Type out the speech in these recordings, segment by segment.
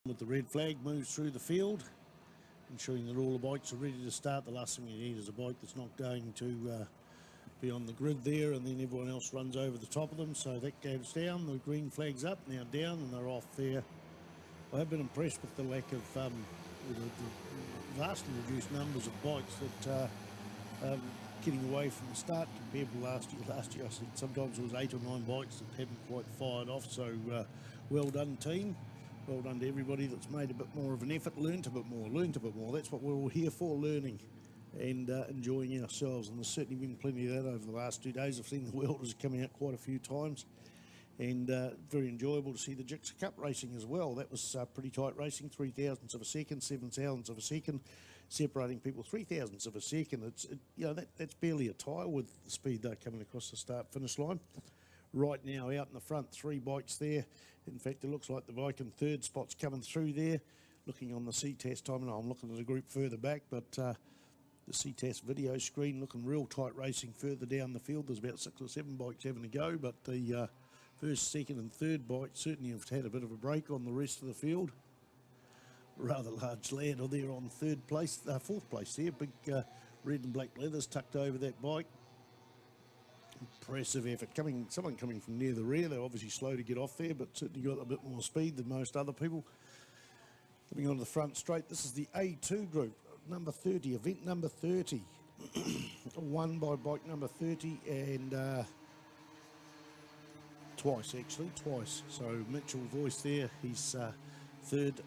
with the red flag moves through the field, ensuring that all the bikes are ready to start. The last thing you need is a bike that's not going to be on the grid there, and then everyone else runs over the top of them. So that goes down, the green flag's up, now down, and they're off there. I have been impressed with the lack of the vastly reduced numbers of bikes that getting away from the start compared with last year. Last year I said sometimes it was 8 or 9 bikes that hadn't quite fired off. So well done, team. Well done to everybody that's made a bit more of an effort, learnt a bit more. That's what we're all here for, learning and enjoying ourselves. And there's certainly been plenty of that over the last 2 days. I've seen the Welders coming out quite a few times, and very enjoyable to see the Gixxer Cup racing as well. That was pretty tight racing, 3,000ths of a second, 7,000ths of a second, separating people 3,000ths of a second. That's barely a tyre with the speed they're coming across the start-finish line. Right now, out in the front, 3 bikes there. In fact, it looks like the bike in third spot's coming through there. Looking on the Ctas time, and I'm looking at a group further back, but the Ctas video screen looking real tight racing further down the field. There's about 6 or 7 bikes having a go, but the first, second and third bike certainly have had a bit of a break on the rest of the field. Rather large ladder there on fourth place there. Big red and black leathers tucked over that bike. Impressive effort. Someone coming from near the rear. They're obviously slow to get off there, but certainly got a bit more speed than most other people. Coming onto the front straight, this is the A2 group, number 30, event number 30. Won by bike number 30 and twice. So Mitchell Voice there, he's third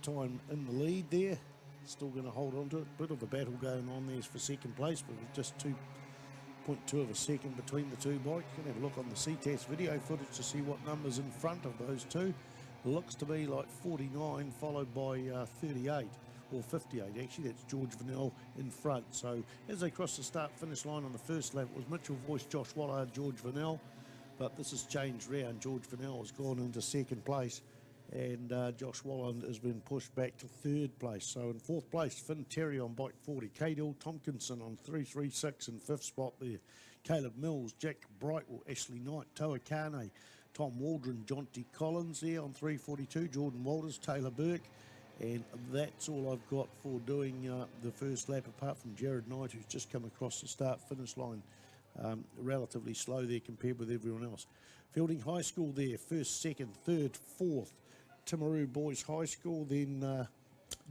time in the lead there. Still going to hold on to it. Bit of a battle going on there for second place, but with just 2.2 of a second between the two bikes. Going to have a look on the Ctas video footage to see what numbers in front of those two. Looks to be like 49 followed by 38 or 58 actually. That's George Vanell in front. So as they cross the start finish line on the first lap, it was Mitchell Voice, Josh Wallard, George Vanell, but this has changed round. George Vanell has gone into second place, and Josh Walland has been pushed back to third place. So in fourth place, Finn Terry on bike 40, Cadel Tompkinson on 336 in fifth spot there, Caleb Mills, Jack Brightwell, Ashley Knight, Toa Kane, Tom Waldron, Jonty Collins there on 342, Jordan Walters, Taylor Burke, and that's all I've got for doing the first lap, apart from Jared Knight, who's just come across the start finish line. Relatively slow there compared with everyone else. Fielding High School there, first, second, third, fourth. Timaru Boys High School, then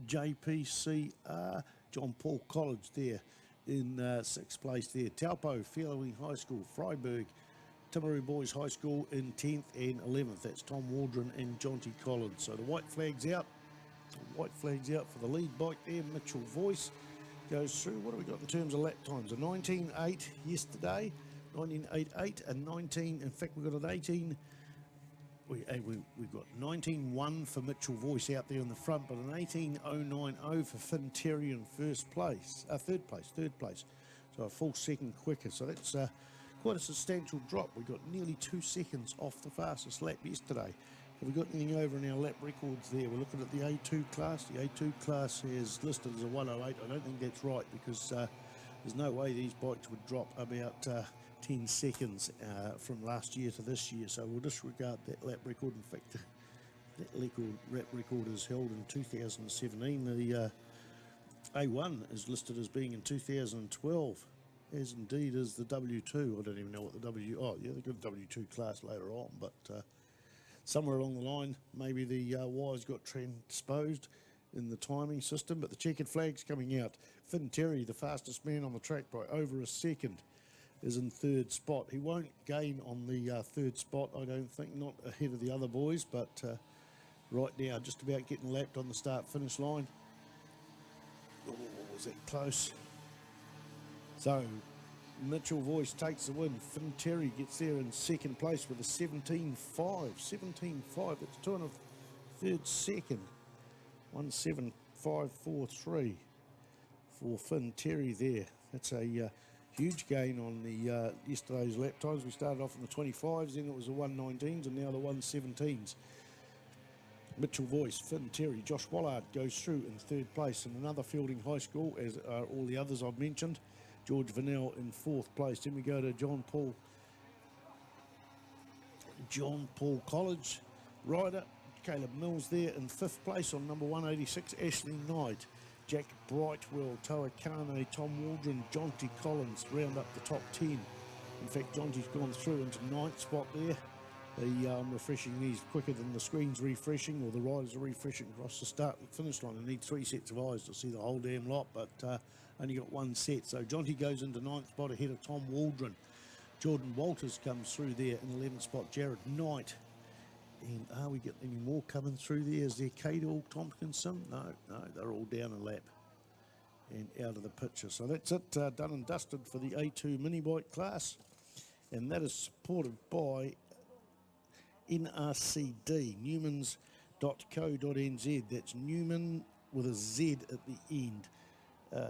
JPCR, John Paul College there in sixth place there. Taupo, Fielding High School, Freiburg, Timaru Boys High School in 10th and 11th. That's Tom Waldron and Jonty Collins. So the white flag's out. White flag's out for the lead bike there. Mitchell Voice goes through. What have we got in terms of lap times? A 19.8 yesterday, 19.88 and 19. In fact, we've got an 18. We've got 19.1 for Mitchell Voice out there in the front, but an 18.090 for Finn Terry in third place. So a full second quicker. So that's quite a substantial drop. We got nearly 2 seconds off the fastest lap yesterday. Have we got anything over in our lap records there? We're looking at the A2 class. The A2 class is listed as a 108. I don't think that's right, because there's no way these bikes would drop about 10 seconds from last year to this year. So we'll disregard that lap record. In fact, that lap record is held in 2017. The A1 is listed as being in 2012, as indeed is the W2. I don't even know what the they've got a W2 class later on, but somewhere along the line, maybe the wires got transposed in the timing system, but the checkered flag's coming out. Finn Terry, the fastest man on the track by over a second, is in third spot. He won't gain on the third spot, I don't think, not ahead of the other boys, but right now just about getting lapped on the start-finish line. Oh, was that close? So Mitchell Voice takes the win. Finn Terry gets there in second place with a 17.5. 17.5, it's 2 1/3 second. 1:7.543 for Finn Terry there. That's a huge gain on the yesterday's lap times. We started off in the 25s, then it was the 119s, and now the 117s. Mitchell Voice, Finn Terry, Josh Wallard goes through in third place, and another Fielding High School, as are all the others I've mentioned. George Vanell in fourth place. Then we go to John Paul College rider, Caleb Mills there in 5th place on number 186, Ashley Knight. Jack Brightwell, Toa Kane, Tom Waldron, Jonty Collins round up the top 10. In fact, Jonty's gone through into 9th spot there. The refreshing these quicker than the screen's refreshing, or the riders are refreshing across the start and finish line. I need 3 sets of eyes to see the whole damn lot, but only got 1 set. So Jonty goes into 9th spot ahead of Tom Waldron. Jordan Walters comes through there in 11th spot. Jared Knight. And are we getting any more coming through there? Is there Cadell Tompkinson? No, they're all down a lap and out of the picture. So that's it, done and dusted for the A2 mini bike class. And that is supported by NRCD, newmans.co.nz. That's Newman with a Z at the end.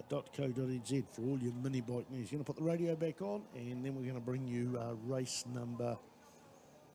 .co.nz for all your mini bike news. Going to put the radio back on, and then we're going to bring you race number